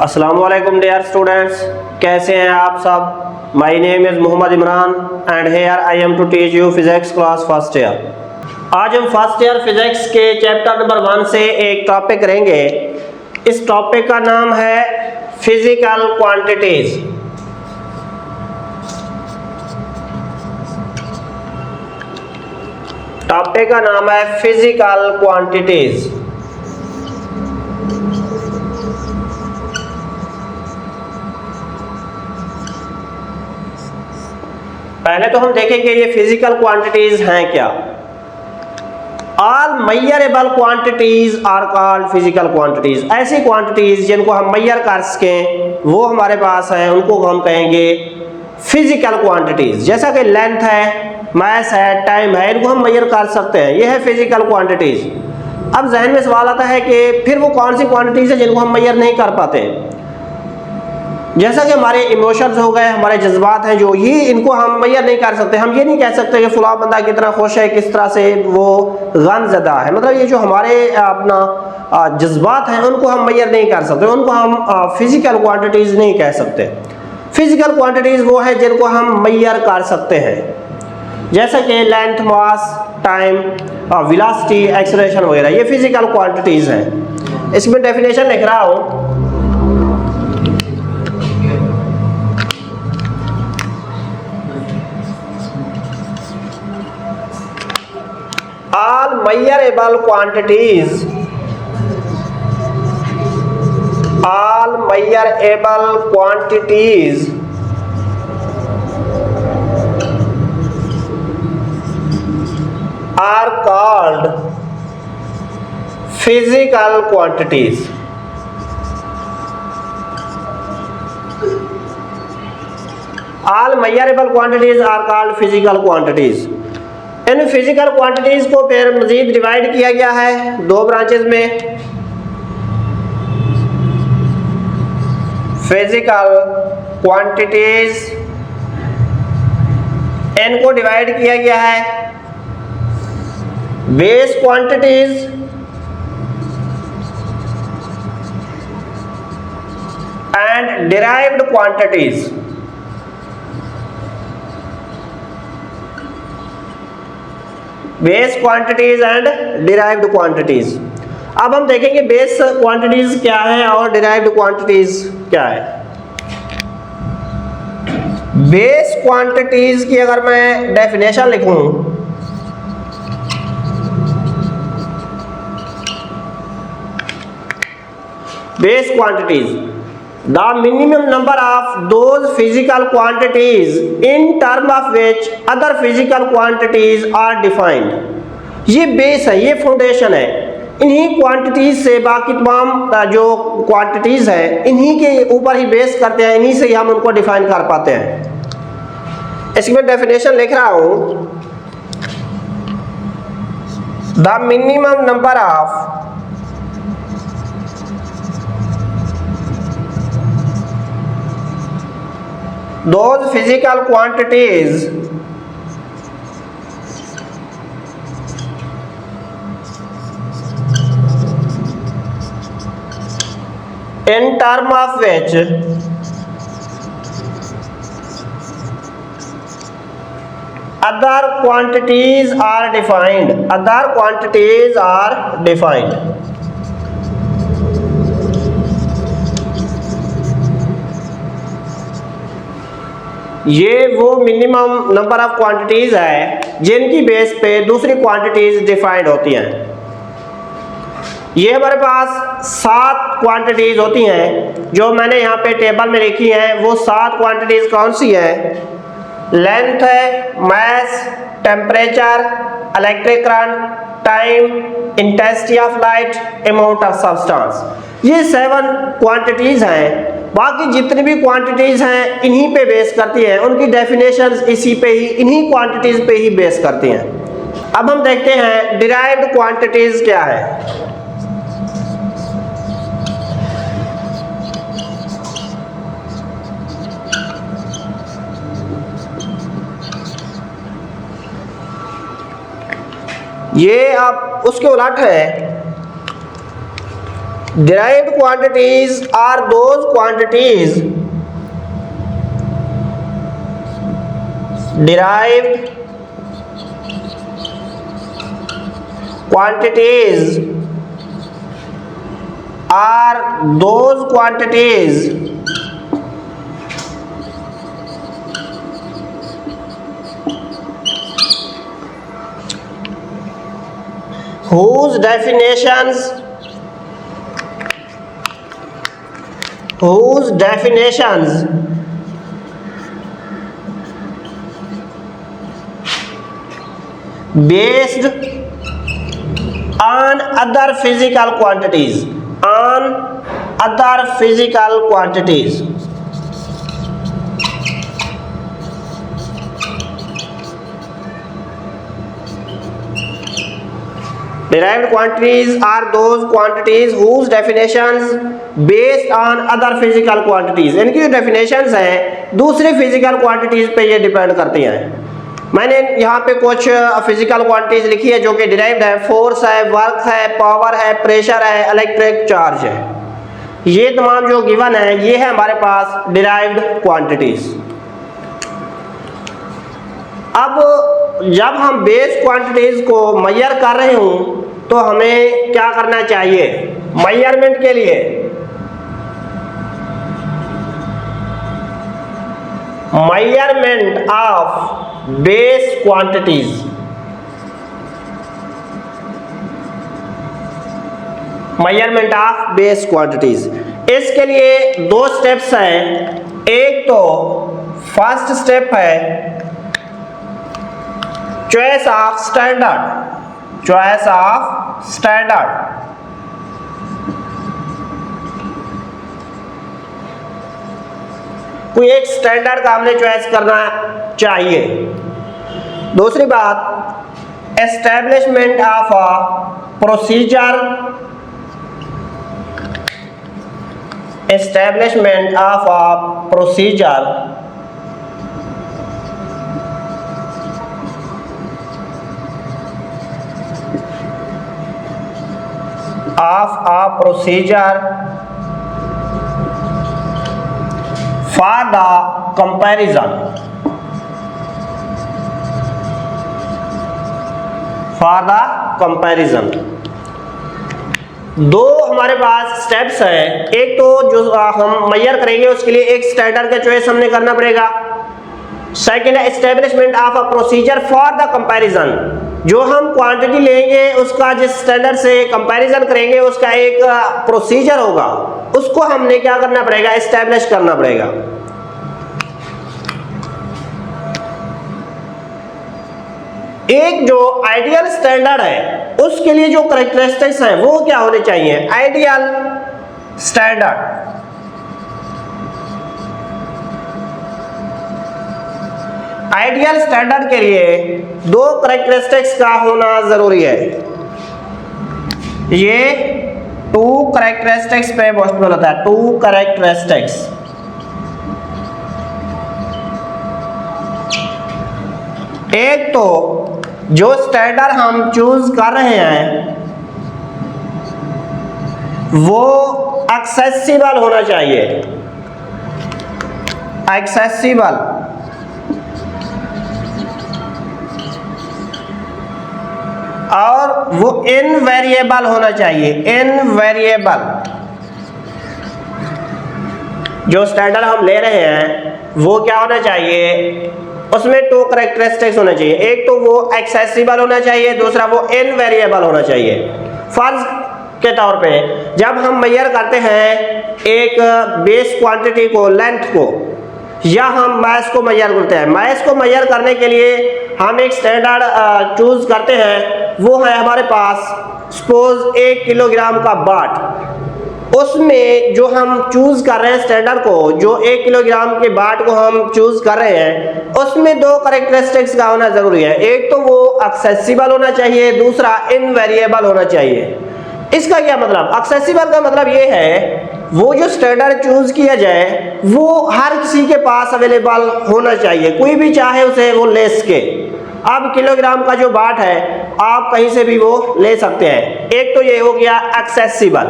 Assalamualaikum dear students, कैसे हैं आप सब। My name is Mohammad Imran and here I am to teach you physics class first year। आज हम फर्स्ट ईयर फिजिक्स के चैप्टर नंबर 1 से एक टॉपिक करेंगे। इस टॉपिक का नाम है फिजिकल क्वांटिटीज। टॉपिक का नाम है फिजिकल क्वांटिटीज। पहले तो हम देखेंगे ये फिजिकल क्वांटिटीज हैं क्या। All measurable quantities are called physical quantities. ऐसी क्वांटिटीज जिनको हम मेजर कर सकें वो हमारे पास हैं, उनको हम कहेंगे फिजिकल क्वांटिटीज। जैसा कि लेंथ है, मास है, टाइम है, इनको हम मेजर कर सकते हैं, ये है फिजिकल क्वांटिटीज। अब जहन में सवाल आता है कि फिर वो कौन सी क्वांटिटीज है जिनको हम मेजर नहीं कर पाते। जैसा कि हमारे इमोशंस हो गए, हमारे जज्बात हैं जो, ये इनको हम मेजर नहीं कर सकते। हम ये नहीं कह सकते कि फलां बंदा कितना खुश है, किस तरह से वो गमज़दा है। मतलब ये जो हमारे अपना जज्बात हैं उनको हम मेजर नहीं कर सकते, उनको हम फिजिकल क्वांटिटीज़ नहीं कह सकते। फिजिकल क्वांटिटीज़ वो है जिनको हम मेजर कर सकते हैं, जैसे कि लेंथ, मास, टाइम, वेलोसिटी, एक्सेलरेशन वगैरह, ये फिजिकल क्वांटिटीज़ हैं। इसमें डेफिनेशन लिख रहा हूँ। All measurable quantities are called physical quantities। All measurable quantities are called physical quantities। In physical quantities को फिर मजीद डिवाइड किया गया है दो ब्रांचेस में। फिजिकल क्वांटिटीज, इनको डिवाइड किया गया है base quantities and derived quantities. Base quantities and derived quantities. अब हम देखेंगे बेस क्वांटिटीज क्या है और डिराइव्ड क्वांटिटीज क्या है। बेस क्वांटिटीज की अगर मैं डेफिनेशन लिखूं, base quantities, the minimum number of those physical quantities in term of which other physical quantities are defined। ये बेस है, ये फाउंडेशन है। इन्हीं क्वांटिटीज से बाकी तमाम जो क्वांटिटीज हैं इन्हीं के ऊपर ही बेस करते हैं, इन्हीं से ही हम उनको डिफाइन कर पाते हैं। इसमें डेफिनेशन लिख रहा हूं, the minimum number of those physical quantities in term of which other quantities are defined। other quantities are defined। ये वो मिनिमम नंबर ऑफ क्वांटिटीज है जिनकी बेस पे दूसरी क्वांटिटीज डिफाइंड होती हैं। ये हमारे पास 7 क्वांटिटीज होती हैं जो मैंने यहाँ पे टेबल में लिखी हैं। वो 7 क्वांटिटीज कौन सी हैं? लेंथ है, mass, temperature, electric current, time, intensity of light, amount of substance. ये 7 क्वांटिटीज हैं। बाकी जितनी भी क्वांटिटीज हैं इन्हीं पे बेस करती हैं, उनकी डेफिनेशंस इसी पे ही, इन्हीं क्वांटिटीज पे ही बेस करती हैं। अब हम देखते हैं डिराइव्ड क्वांटिटीज क्या है। ये आप उसके उलट है। Derived quantities are those quantities derived quantities are those quantities whose definitions based on other physical quantities derived quantities are those quantities whose definitions based on other physical quantities, इनकी जो definitions हैं दूसरी physical quantities पे ये depend करती हैं। मैंने यहाँ पे कुछ फिजिकल क्वांटिटीज लिखी है जो कि डिराइव्ड है, फोर्स है, वर्क है, पावर है, प्रेशर है, इलेक्ट्रिक चार्ज है। ये तमाम जो गिवन है ये है हमारे पास डिराइव्ड क्वांटिटीज। अब जब हम बेस क्वांटिटीज को मेजर कर रहे हूं तो हमें क्या करना चाहिए? मेजरमेंट के लिए measurement of base quantities, measurement of base quantities, इसके लिए दो स्टेप्स हैं। एक तो फर्स्ट स्टेप है choice of standard, choice of standard. कोई एक स्टैंडर्ड का हमने चॉइस करना चाहिए। दूसरी बात establishment of a procedure, establishment of a procedure for the comparison, for the comparison। दो हमारे पास स्टेप्स हैं। एक तो जो हम मेजर करेंगे उसके लिए एक स्टैंडर्ड का चॉइस हमने करना पड़ेगा। सेकंड है establishment of a procedure for the comparison, जो हम क्वांटिटी लेंगे उसका जिस स्टैंडर्ड से कंपैरिजन करेंगे उसका एक प्रोसीजर होगा, उसको हमने क्या करना पड़ेगा? एस्टैब्लिश करना पड़ेगा। एक जो आइडियल स्टैंडर्ड है उसके लिए जो कैरेक्टरिस्टिक्स हैं वो क्या होने चाहिए? आइडियल स्टैंडर्ड, आइडियल स्टैंडर्ड के लिए दो कैरेक्टरिस्टिक्स का होना जरूरी है। ये टू कैरेक्टरिस्टिक्स पे पॉसिबल होता है, टू कैरेक्टरिस्टिक्स। एक तो जो स्टैंडर्ड हम चूज कर रहे हैं वो एक्सेसिबल होना चाहिए, एक्सेसिबल। और वो इनवेरिएबल होना चाहिए, इनवेरिएबल। जो स्टैंडर्ड हम ले रहे हैं वो क्या होना चाहिए? उसमें टू कैरेक्टरिस्टिक्स होना चाहिए। एक तो वो एक्सेसिबल होना चाहिए, दूसरा वो इनवेरिएबल होना चाहिए। फर्ज के तौर पे जब हम मेजर करते हैं एक बेस क्वांटिटी को, लेंथ को, या हम मास को मेजर करते हैं, मास को मेजर करने के लिए हम एक स्टैंडर्ड चूज करते हैं। वो है हमारे पास सपोज 1 किलोग्राम का बाट। उसमें जो हम चूज कर रहे हैं स्टैंडर्ड को, जो 1 किलोग्राम के बाट को हम चूज कर रहे हैं, उसमें दो कैरेक्टरिस्टिक्स का होना जरूरी है। एक तो वो एक्सेसिबल होना चाहिए, दूसरा इनवेरिएबल होना चाहिए। इसका क्या मतलब? एक्सेसिबल का मतलब ये है वो जो स्टैंडर्ड चूज किया जाए वो हर किसी के पास अवेलेबल होना चाहिए, कोई भी चाहे उसे वो ले सके। अब किलोग्राम का जो बाट है आप कहीं से भी वो ले सकते हैं। एक तो ये हो गया एक्सेसिबल।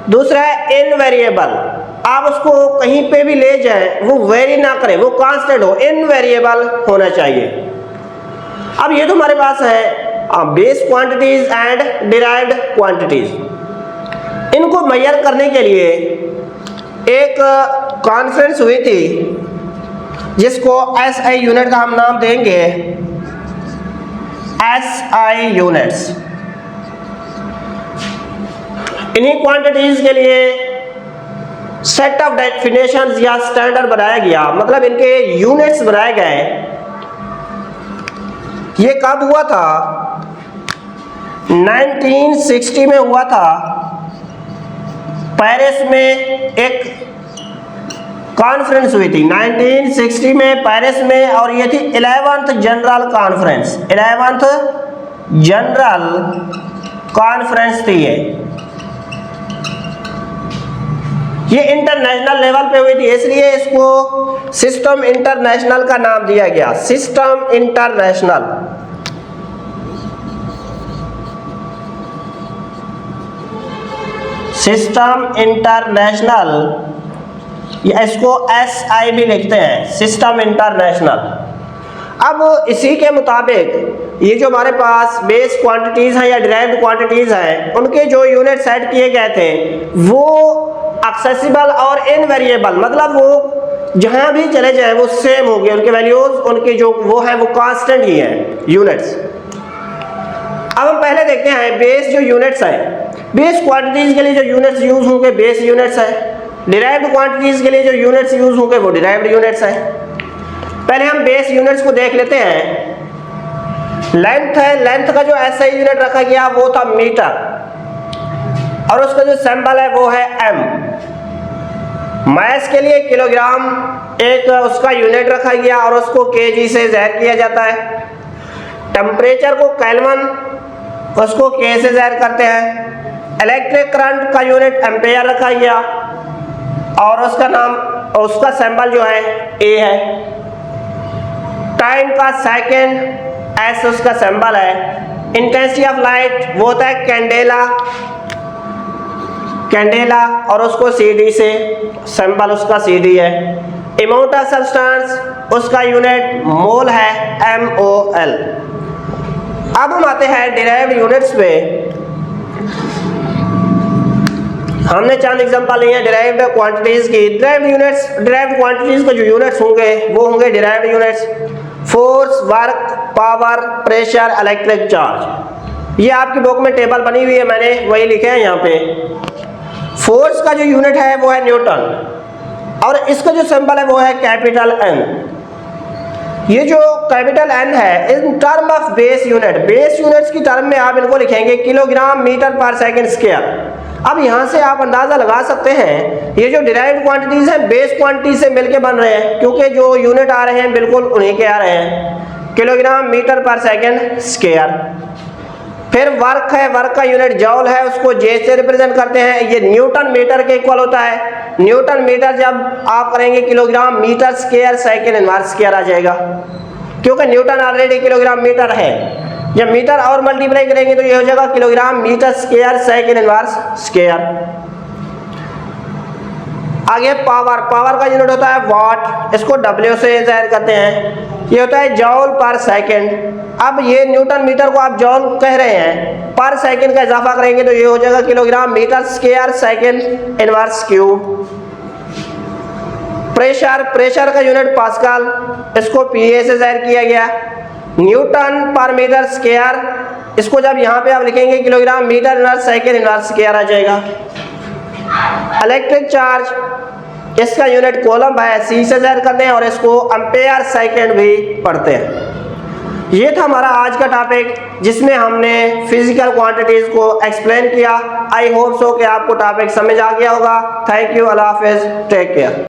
दूसरा है इनवेरिएबल, आप उसको कहीं पे भी ले जाएं वो वेरी ना करे, वो कांस्टेंट हो, इनवेरिएबल होना चाहिए। अब ये तो हमारे पास है base quantities and derived quantities. इनको मेजर करने के लिए एक कॉन्फ्रेंस हुई थी जिसको SI यूनिट का हम नाम देंगे SI यूनिट्स। इन्हीं क्वांटिटीज के लिए सेट ऑफ डेफिनेशंस या स्टैंडर्ड बनाया गया, मतलब इनके यूनिट्स बनाए गए। ये कब हुआ था? 1960 में हुआ था। पेरिस में एक कॉन्फ्रेंस हुई थी 1960 में पेरिस में, और ये थी 11th general conference. 11th general conference थी ये इंटरनेशनल लेवल पे हुई थी, इसलिए इसको सिस्टम इंटरनेशनल का नाम दिया गया, सिस्टम इंटरनेशनल। सिस्टम इंटरनेशनल, इसको SI भी लिखते हैं, सिस्टम इंटरनेशनल। अब इसी के मुताबिक ये जो हमारे पास बेस क्वांटिटीज हैं या डिराइव्ड क्वांटिटीज हैं, उनके जो यूनिट सेट किए गए थे वो एक्सेसिबल और इनवेरिएबल, मतलब वो जहां भी चले जाएं वो सेम होंगे, उनके वैल्यूज उनके जो वो है वो कांस्टेंट ही है यूनिट्स। अब हम पहले देखते हैं बेस जो यूनिट्स हैं। बेस क्वांटिटीज के लिए जो यूनिट्स यूज होंगे बेस यूनिट्स है, डिराइव्ड क्वांटिटीज के लिए जो यूनिट्स यूज होंगे वो डिराइव्ड यूनिट्स है। पहले हम बेस यूनिट्स को देख लेते हैं। लेंथ है, लेंथ का जो SI यूनिट रखा गया वो था मीटर, और उसका जो सिंबल है वो है M। मास के लिए किलोग्राम एक उसका यूनिट रखा गया और उसको kg से ज़ाहिर किया जाता है। टेम्परेचर को केल्विन, उसको K से ज़ाहिर करते हैं। इलेक्ट्रिक करंट का यूनिट एम्पेयर रखा गया और उसका नाम, उसका सिंबल जो है A है। टाइम का सेकंड, S उसका सिंबल है। इंटेंसिटी ऑफ लाइट वो होता है कैंडेला, कैंडेला, और उसको CD से, सिंबल उसका CD है। अमाउंट ऑफ सब्सटेंस, उसका यूनिट मोल है MOL। अब हम आते हैं डिराइव्ड यूनिट्स पे। हमने चंद एग्जांपल लिए हैं डिराइव्ड क्वांटिटीज की। डिराइव्ड यूनिट्स, डिराइव्ड क्वांटिटीज के जो यूनिट्स होंगे वो होंगे derived units force, work, power, pressure, electric charge. ये आपकी बुक में टेबल बनी हुई है, मैंने वही लिखे हैं यहाँ पे। फोर्स का जो यूनिट है वो है न्यूटन, और इसका जो सिंबल है वो है कैपिटल N। ये जो कैपिटल N है in term of base unit, base units की टर्म में आप इनको लिखेंगे किलोग्राम मीटर पर सेकंड स्क्वायर। अब यहाँ से आप अंदाजा लगा सकते हैं ये जो डिराइव्ड क्वांटिटीज हैं बेस क्वांटिटी से मिलके बन रहे हैं, क्योंकि जो यूनिट आ रहे हैं बिल्कुल उन्हीं के आ रहे हैं, किलोग्राम मीटर पर सेकंड स्क्वायर। फिर वर्क है, वर्क का यूनिट जॉल है, उसको J से रिप्रेजेंट करते हैं। ये न्यूटन मीटर के इक्वल होता है। न्यूटन मीटर जब आप करेंगे kilogram metre square second inverse square आ जाएगा, क्योंकि न्यूटन ऑलरेडी किलोग्राम मीटर है। जब मीटर और मल्टीप्लाई करेंगे तो ये हो जाएगा kilogram metre square second inverse square. आगे पावर, पावर का यूनिट होता है वाट, इसको W से जाहिर करते हैं। ये होता है जॉल पर सेकंड। अब ये न्यूटन मीटर को आप जॉल कह रहे हैं, पर सेकंड का इजाफा करेंगे तो ये हो जाएगा kilogram metre square second inverse cube. Pressure, pressure का यूनिट पास्कल, इसको PA से जाहिर किया गया। न्यूटन पर मीटर स्क्वायर, इसको जब यहाँ पे आप लिखेंगे kilogram metre inverse second inverse square आ जाएगा। इलेक्ट्रिक चार्ज, इसका यूनिट कूलम्ब है, C से जाहिर करते हैं और इसको एम्पेयर सेकंड भी पढ़ते हैं। ये था हमारा आज का टॉपिक जिसमें हमने फिजिकल क्वांटिटीज को एक्सप्लेन किया। आई होप सो कि आपको टॉपिक समझ आ गया होगा। थैंक यू, अल्लाह हाफिज़, टेक केयर।